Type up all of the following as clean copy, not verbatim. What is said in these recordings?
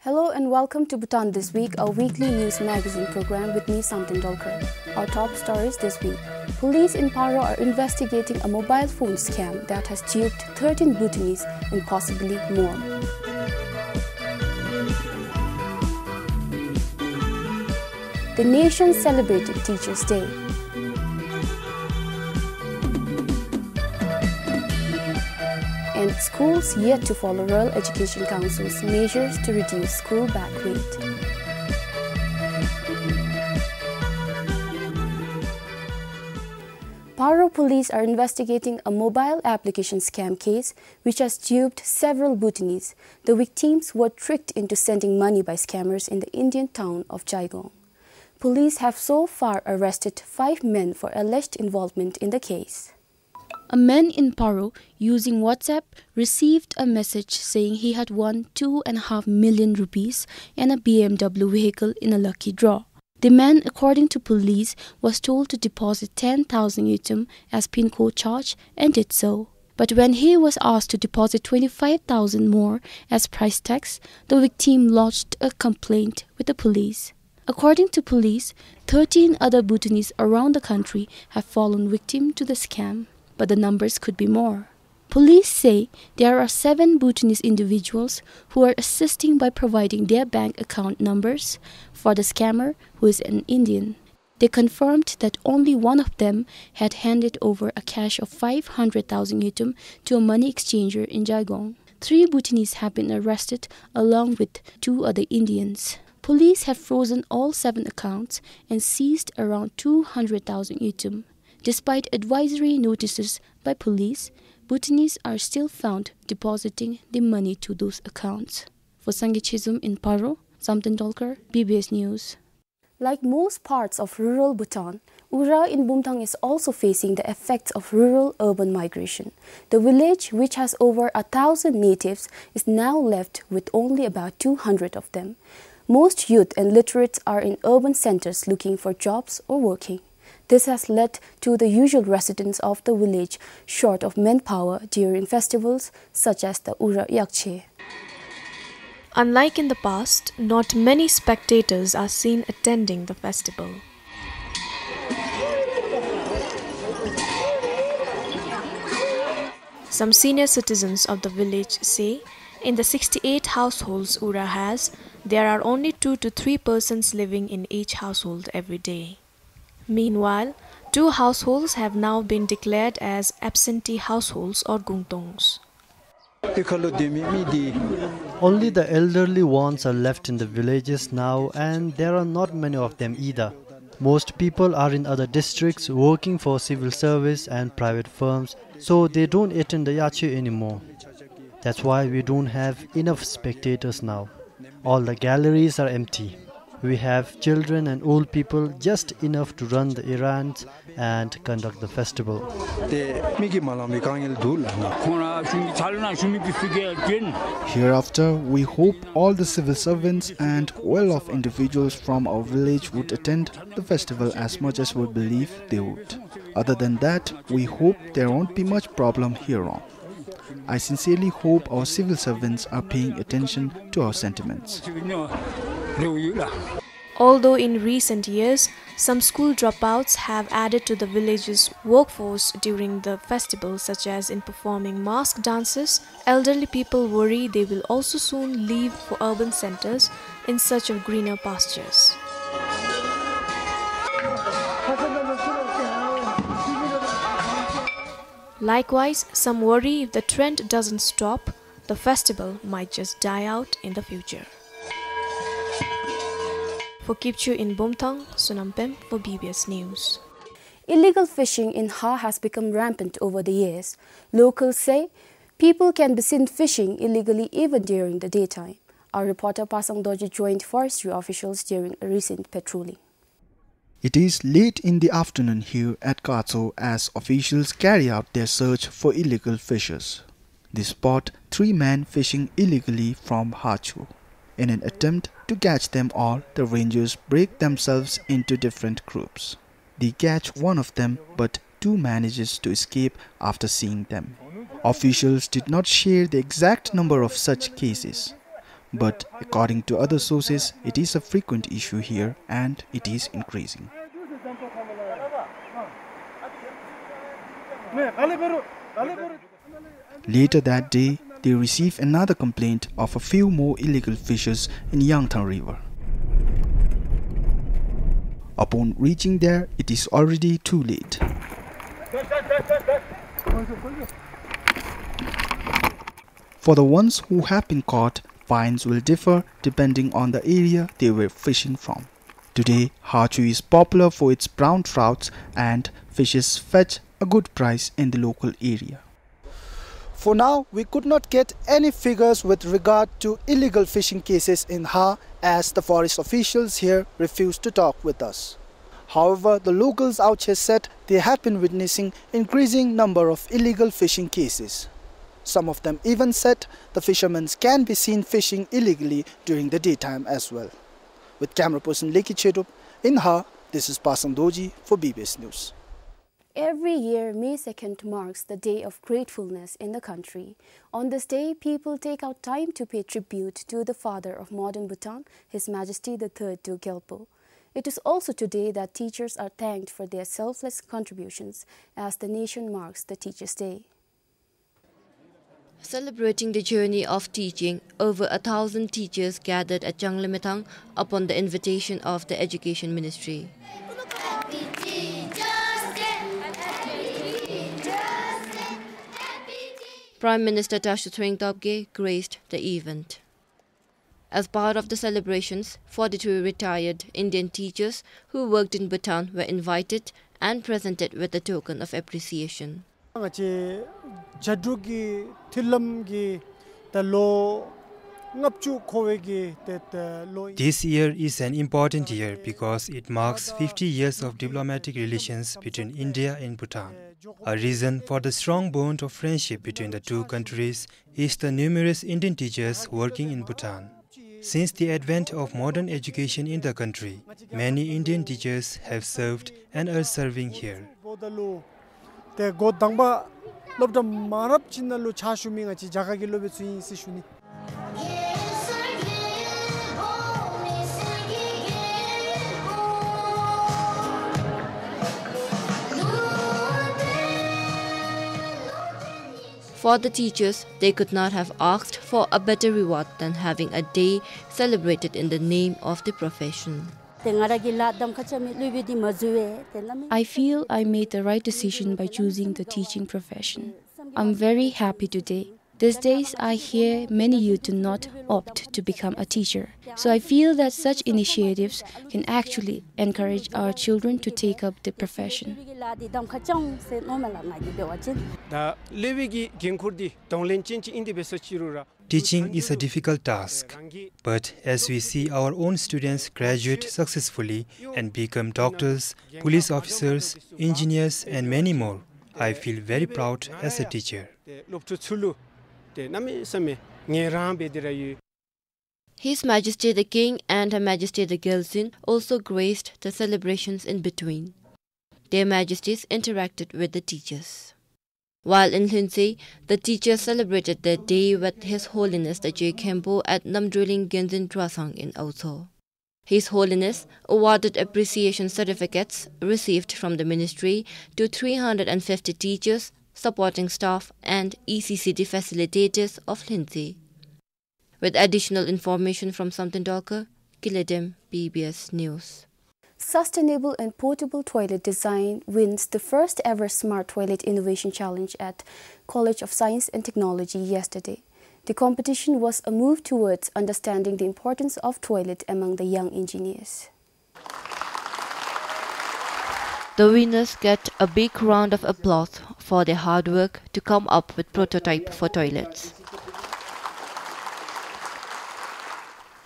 Hello and welcome to Bhutan This Week, a weekly news magazine program with me, Samtin Dolkar. Our top stories this week. Police in Paro are investigating a mobile phone scam that has duped 13 Bhutanese and possibly more. The nation celebrated Teachers' Day. And schools yet to follow Rural Education Council's measures to reduce school back rate. Paro police are investigating a mobile application scam case which has duped several Bhutanese. The victims were tricked into sending money by scammers in the Indian town of Jaigong. Police have so far arrested 5 men for alleged involvement in the case. A man in Paro using WhatsApp received a message saying he had won 2.5 million rupees and a BMW vehicle in a lucky draw. The man, according to police, was told to deposit 10,000 yutum as PIN code charge and did so. But when he was asked to deposit 25,000 more as price tax, the victim lodged a complaint with the police. According to police, 13 other Bhutanese around the country have fallen victim to the scam, but the numbers could be more. Police say there are 7 Bhutanese individuals who are assisting by providing their bank account numbers for the scammer, who is an Indian. They confirmed that only one of them had handed over a cash of 500,000 yutum to a money exchanger in Jaigong. 3 Bhutanese have been arrested along with 2 other Indians. Police have frozen all 7 accounts and seized around 200,000 yutum. Despite advisory notices by police, Bhutanese are still found depositing the money to those accounts. For Sangichism in Paro, Samtin Dolkar, BBS News. Like most parts of rural Bhutan, Ura in Bumthang is also facing the effects of rural-urban migration. The village, which has over 1,000 natives, is now left with only about 200 of them. Most youth and literates are in urban centers looking for jobs or working. This has led to the usual residents of the village short of manpower during festivals such as the Ura Yakche. Unlike in the past, not many spectators are seen attending the festival. Some senior citizens of the village say in the 68 households Ura has, there are only 2 to 3 persons living in each household every day. Meanwhile, 2 households have now been declared as absentee households or gungtongs. Only the elderly ones are left in the villages now, and there are not many of them either. Most people are in other districts working for civil service and private firms, so they don't attend the yachi anymore. That's why we don't have enough spectators now. All the galleries are empty. We have children and old people, just enough to run the errands and conduct the festival. Hereafter, we hope all the civil servants and well-off individuals from our village would attend the festival as much as we believe they would. Other than that, we hope there won't be much problem here on. I sincerely hope our civil servants are paying attention to our sentiments. Although in recent years, some school dropouts have added to the village's workforce during the festival, such as in performing mask dances, elderly people worry they will also soon leave for urban centers in search of greener pastures. Likewise, some worry if the trend doesn't stop, the festival might just die out in the future. For Kipchu in Bumthang, Sunampem for BBS News. Illegal fishing in Ha has become rampant over the years. Locals say people can be seen fishing illegally even during the daytime. Our reporter Pasang Doji joined forestry officials during a recent patrolling. It is late in the afternoon here at Katso as officials carry out their search for illegal fishers. They spot 3 men fishing illegally from Hachu. In an attempt to catch them all, the rangers break themselves into different groups. They catch one of them, but 2 manages to escape after seeing them. Officials did not share the exact number of such cases. but according to other sources, it is a frequent issue here and it is increasing. Later that day, they received another complaint of a few more illegal fishers in Yangtang River. Upon reaching there, it is already too late. For the ones who have been caught, fines will differ depending on the area they were fishing from. Today, Hachu is popular for its brown trouts and fishes fetch a good price in the local area. For now, we could not get any figures with regard to illegal fishing cases in Ha, as the forest officials here refused to talk with us. However, the locals out here said they have been witnessing increasing number of illegal fishing cases. Some of them even said the fishermen can be seen fishing illegally during the daytime as well. With camera person Leki Chedup in Ha, this is Pasang Doji for BBS News. Every year, May 2nd marks the Day of Gratefulness in the country. On this day, people take out time to pay tribute to the father of modern Bhutan, His Majesty the Third Tu Gyalpo. It is also today that teachers are thanked for their selfless contributions as the nation marks the Teachers' Day. Celebrating the journey of teaching, over 1,000 teachers gathered at Changlimitang upon the invitation of the Education Ministry. Prime Minister Tashuthring Topge graced the event. As part of the celebrations, 42 retired Indian teachers who worked in Bhutan were invited and presented with a token of appreciation. This year is an important year because it marks 50 years of diplomatic relations between India and Bhutan. A reason for the strong bond of friendship between the two countries is the numerous Indian teachers working in Bhutan. Since the advent of modern education in the country, many Indian teachers have served and are serving here. For the teachers, they could not have asked for a better reward than having a day celebrated in the name of the profession. I feel I made the right decision by choosing the teaching profession. I'm very happy today. These days, I hear many youth do not opt to become a teacher. So I feel that such initiatives can actually encourage our children to take up the profession. Teaching is a difficult task, but as we see our own students graduate successfully and become doctors, police officers, engineers and many more, I feel very proud as a teacher. His Majesty the King and Her Majesty the Gelsin also graced the celebrations in between. Their Majesties interacted with the teachers. While in Lindsay, the teachers celebrated their day with His Holiness the J. Kempo at Namdruling Genzin Trasang in Auto. His Holiness awarded appreciation certificates received from the ministry to 350 teachers, supporting staff and ECCD facilitators of Lindsay. With additional information from Samtindalkar, Kiledem, PBS News. Sustainable and portable toilet design wins the first ever Smart Toilet Innovation Challenge at College of Science and Technology yesterday. The competition was a move towards understanding the importance of toilet among the young engineers. The winners get a big round of applause for their hard work to come up with prototype for toilets.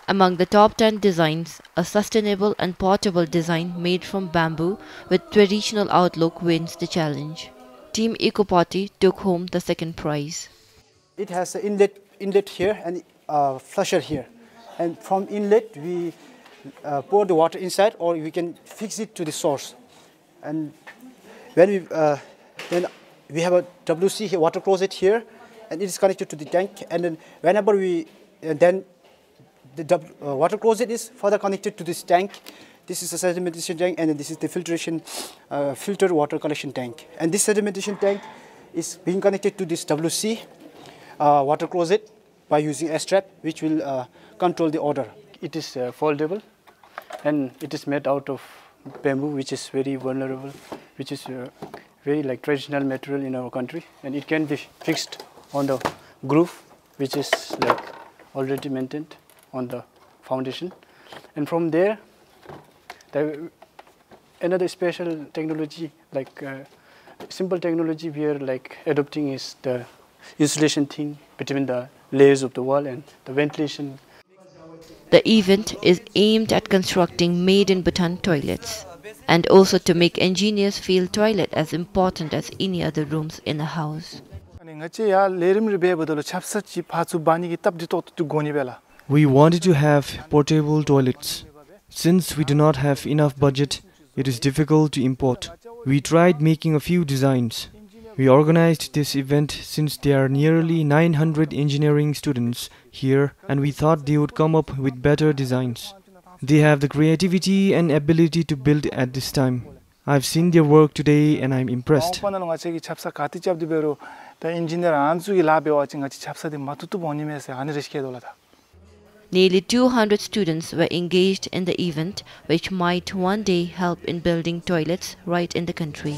Among the top 10 designs, a sustainable and portable design made from bamboo with traditional outlook wins the challenge. Team Ecopoti took home the second prize. It has an inlet here and flusher here. And from inlet, we pour the water inside, or we can fix it to the source. And when we have a WC water closet here, and it is connected to the tank. And then whenever we then The water closet is further connected to this tank. This is a sedimentation tank, and this is the filtered water collection tank. And this sedimentation tank is being connected to this WC water closet by using a strap, which will control the odor. It is foldable, and it is made out of bamboo, which is very vulnerable, which is very like traditional material in our country, and it can be fixed on the groove, which is like already maintained on the foundation, and from there, another special technology, like simple technology we are like adopting is the insulation thing between the layers of the wall and the ventilation. The event is aimed at constructing made-in-Bhutan toilets and also to make engineers feel toilet as important as any other rooms in a house. We wanted to have portable toilets. Since we do not have enough budget, it is difficult to import. We tried making a few designs. We organized this event since there are nearly 900 engineering students here, and we thought they would come up with better designs. They have the creativity and ability to build at this time. I've seen their work today and I'm impressed. Nearly 200 students were engaged in the event, which might one day help in building toilets right in the country.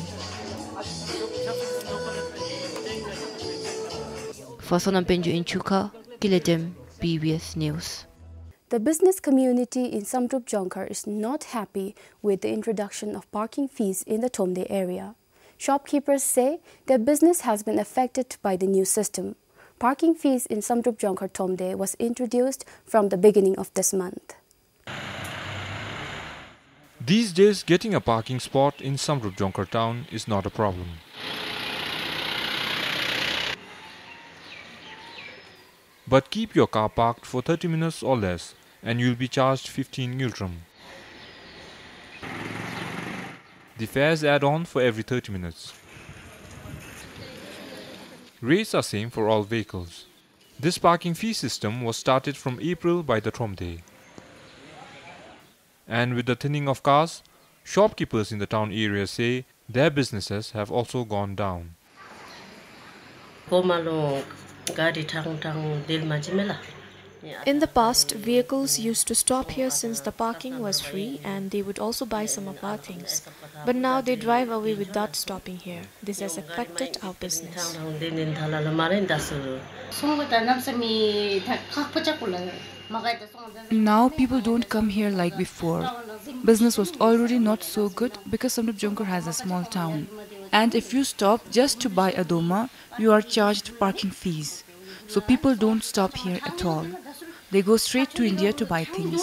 For Sonampenju Inchuka, Kiledim, PBS News. The business community in Samrup Jonkar is not happy with the introduction of parking fees in the Thomde area. Shopkeepers say their business has been affected by the new system. Parking fees in Samrup Jonkar Thomde was introduced from the beginning of this month. These days, getting a parking spot in Samrup Jonkar town is not a problem. But keep your car parked for 30 minutes or less and you'll be charged 15 ngultram. The fares add on for every 30 minutes. Rates are same for all vehicles. This parking fee system was started from April by the Thomde. And with the thinning of cars, shopkeepers in the town area say their businesses have also gone down. In the past, vehicles used to stop here since the parking was free and they would also buy some of our things. But now they drive away without stopping here. This has affected our business. Now people don't come here like before. Business was already not so good because Samrup Jonkar has a small town. And if you stop just to buy a doma, you are charged parking fees. So people don't stop here at all. They go straight to India to buy things.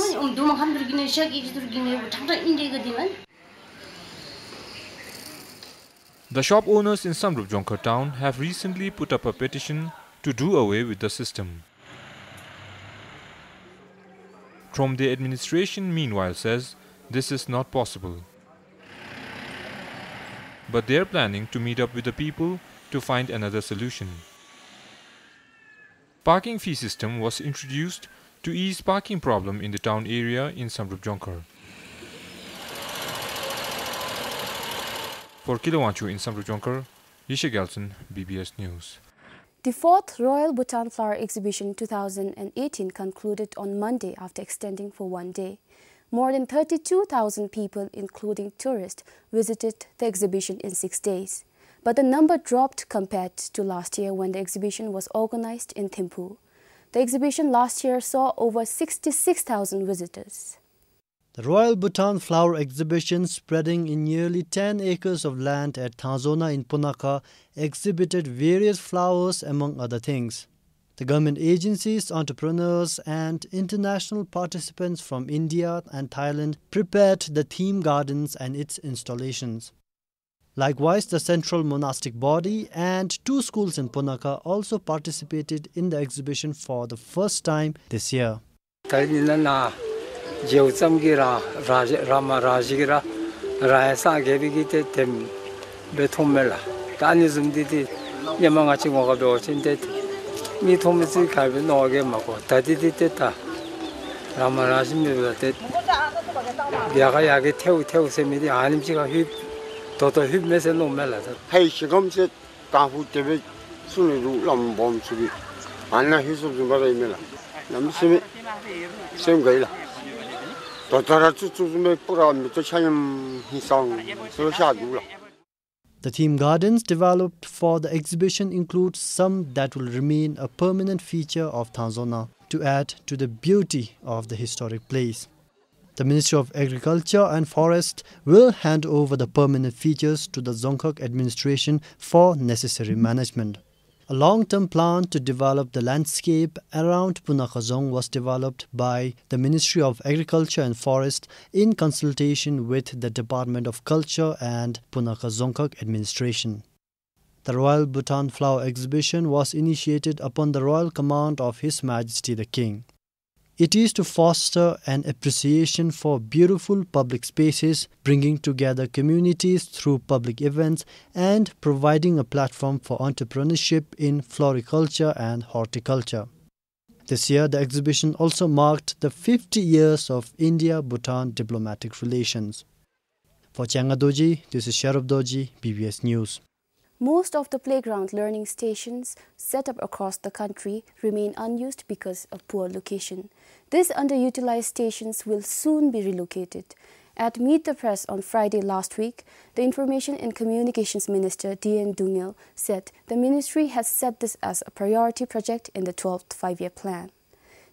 The shop owners in Samrup Jonkar town have recently put up a petition to do away with the system. Thomde administration meanwhile says this is not possible. But they are planning to meet up with the people to find another solution. Parking fee system was introduced to ease parking problem in the town area in Samrup Jonkar. For Kilowanchu in Samrup Jonkar, Yisha Gelson, BBS News. The 4th Royal Bhutan Flower Exhibition 2018 concluded on Monday after extending for one day. More than 32,000 people, including tourists, visited the exhibition in 6 days. But the number dropped compared to last year when the exhibition was organized in Thimphu. The exhibition last year saw over 66,000 visitors. The Royal Bhutan Flower Exhibition, spreading in nearly 10 acres of land at Thazona in Punakha, exhibited various flowers among other things. The government agencies, entrepreneurs and international participants from India and Thailand prepared the theme gardens and its installations. Likewise, the central monastic body and 2 schools in Punakha also participated in the exhibition for the first time this year. 라마라심이 때 야가 야게 태우 세미디 아님지가 휘 도도 휘면서 놓면라서 hay 시금세 가후 때문에 순으로 남범 수비 안나 희소 좀 받아이면 남심이 생각이라 도타라 추추스메 뿌라 밑에 차임 희상 서샤두라. The theme gardens developed for the exhibition include some that will remain a permanent feature of Tanzania to add to the beauty of the historic place. The Ministry of Agriculture and Forest will hand over the permanent features to the Dzongkhag administration for necessary management. A long-term plan to develop the landscape around Punakazong was developed by the Ministry of Agriculture and Forest in consultation with the Department of Culture and Punakazongkhag administration. The Royal Bhutan Flower Exhibition was initiated upon the royal command of His Majesty the King. It is to foster an appreciation for beautiful public spaces, bringing together communities through public events and providing a platform for entrepreneurship in floriculture and horticulture. This year, the exhibition also marked the 50 years of India-Bhutan diplomatic relations. For Changadoji, this is Sharab Doji, PBS News. Most of the playground learning stations set up across the country remain unused because of poor location. These underutilized stations will soon be relocated. At Meet the Press on Friday last week, the Information and Communications Minister D.N. Dungil said the ministry has set this as a priority project in the 12th five-year plan.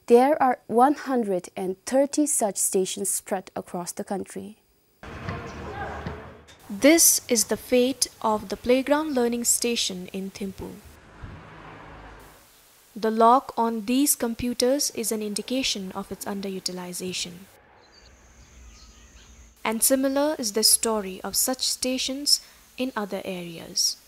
There are 130 such stations spread across the country. This is the fate of the playground learning station in Thimphu. The lock on these computers is an indication of its underutilization. And similar is the story of such stations in other areas.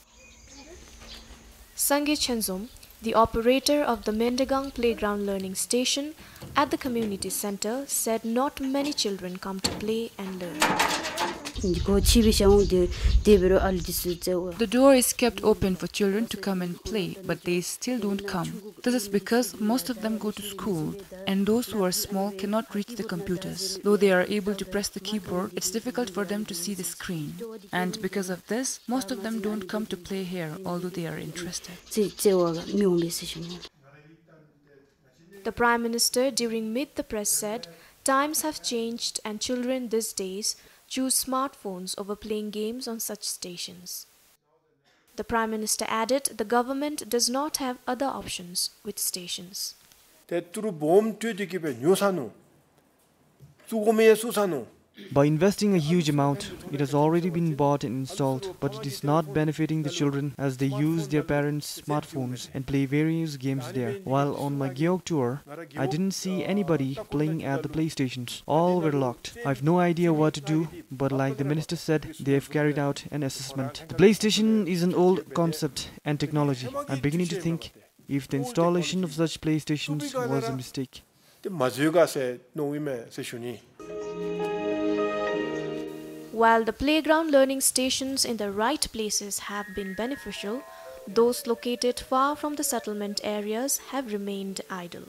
Sange Chenzom, the operator of the Mendegang Playground Learning Station at the community center, said not many children come to play and learn. The door is kept open for children to come and play, but they still don't come. This is because most of them go to school, and those who are small cannot reach the computers. Though they are able to press the keyboard, it's difficult for them to see the screen. And because of this, most of them don't come to play here, although they are interested. The Prime Minister during Meet the Press said, times have changed and children these days choose smartphones over playing games on such stations. The Prime Minister added the government does not have other options with stations. By investing a huge amount, it has already been bought and installed, but it is not benefiting the children as they use their parents' smartphones and play various games there. While on my Gyeok tour, I didn't see anybody playing at the playstations. All were locked. I have no idea what to do, but like the minister said, they have carried out an assessment. The PlayStation is an old concept and technology. I'm beginning to think if the installation of such PlayStations was a mistake. While the playground learning stations in the right places have been beneficial, those located far from the settlement areas have remained idle.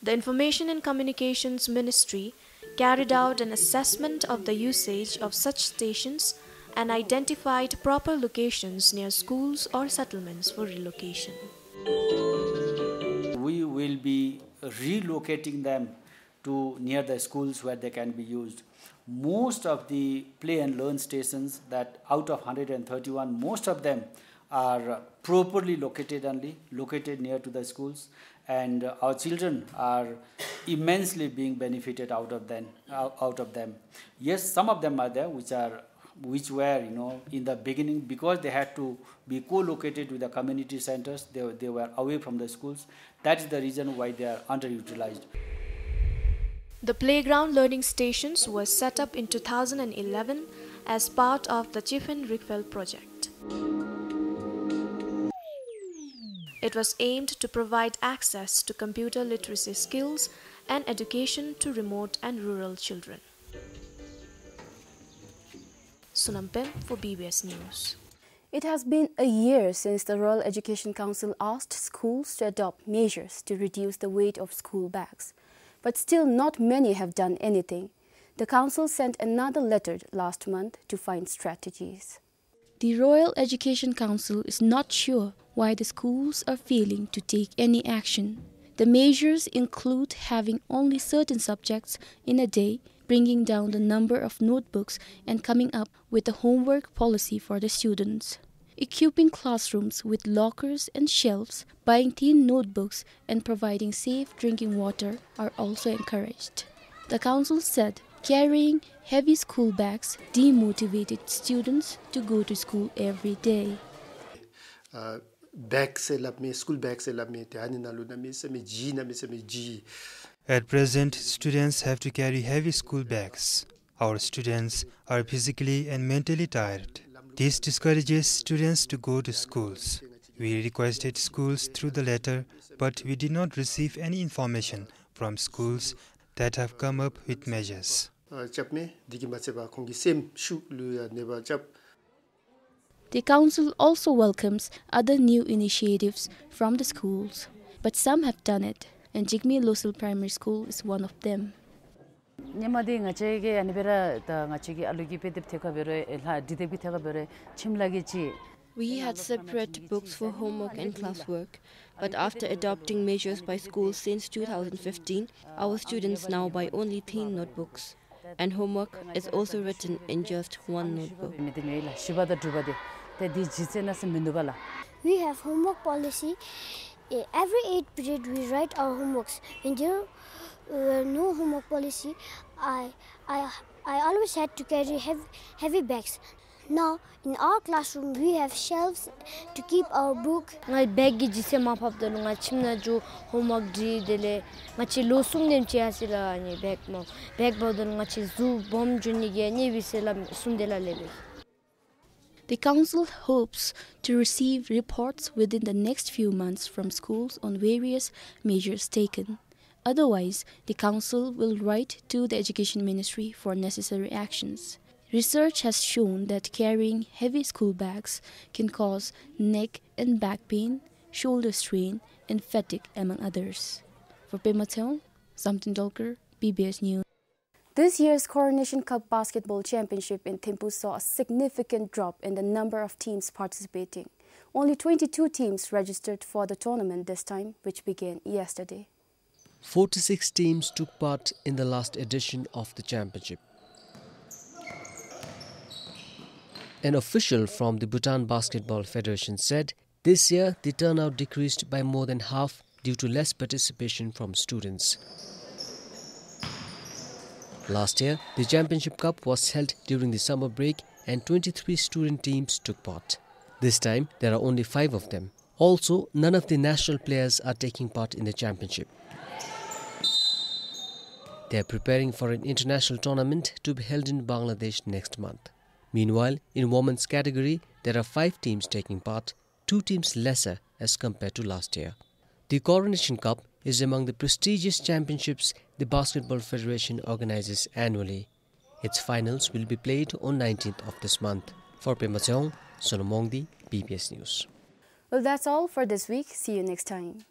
The Information and Communications Ministry carried out an assessment of the usage of such stations and identified proper locations near schools or settlements for relocation. We will be relocating them to near the schools where they can be used. Most of the play and learn stations, that out of 131, most of them are properly located near to the schools, and our children are immensely being benefited out of them. Yes, some of them are there which were in the beginning, because they had to be co-located with the community centers, they were away from the schools. That is the reason why they are underutilized. The playground learning stations were set up in 2011 as part of the Chifen Rikvel project. It was aimed to provide access to computer literacy skills and education to remote and rural children. Sunampem for BBS News. It has been a year since the Royal Education Council asked schools to adopt measures to reduce the weight of school bags. But still not many have done anything. The Council sent another letter last month to find strategies. The Royal Education Council is not sure why the schools are failing to take any action. The measures include having only certain subjects in a day, bringing down the number of notebooks and coming up with a homework policy for the students. Equipping classrooms with lockers and shelves, buying tin notebooks and providing safe drinking water are also encouraged. The council said carrying heavy school bags demotivated students to go to school every day. At present, students have to carry heavy school bags. Our students are physically and mentally tired. This discourages students to go to schools. We requested schools through the letter, but we did not receive any information from schools that have come up with measures. The Council also welcomes other new initiatives from the schools, but some have done it, and Jigme Local Primary School is one of them. We had separate books for homework and classwork, but after adopting measures by schools since 2015, our students now buy only 10 notebooks, and homework is also written in just one notebook. We have homework policy. Every 8th period we write our homeworks. When there were no homework policy, I always had to carry heavy bags. Now in our classroom we have shelves to keep our book. Ngai bag gi jise ma phap da lunga chimna ju homework di dele ngachi losung nem che asila ani bag ba da lunga chi zu bom juni ge ni bisela sundela lele. The Council hopes to receive reports within the next few months from schools on various measures taken. Otherwise, the Council will write to the Education Ministry for necessary actions. Research has shown that carrying heavy school bags can cause neck and back pain, shoulder strain, and fatigue, among others. For Pemateon, Samtin Dolker, PBS News. This year's Coronation Cup Basketball Championship in Thimphu saw a significant drop in the number of teams participating. Only 22 teams registered for the tournament this time, which began yesterday. 46 teams took part in the last edition of the championship. An official from the Bhutan Basketball Federation said this year the turnout decreased by more than half due to less participation from students. Last year, the Championship Cup was held during the summer break and 23 student teams took part. This time, there are only 5 of them. Also, none of the national players are taking part in the championship. They are preparing for an international tournament to be held in Bangladesh next month. Meanwhile, in women's category, there are 5 teams taking part, 2 teams lesser as compared to last year. The Coronation Cup is among the prestigious championships the Basketball Federation organizes annually. Its finals will be played on 19th of this month. For Pemaseong, Sonomongdi, PBS News. Well, that's all for this week. See you next time.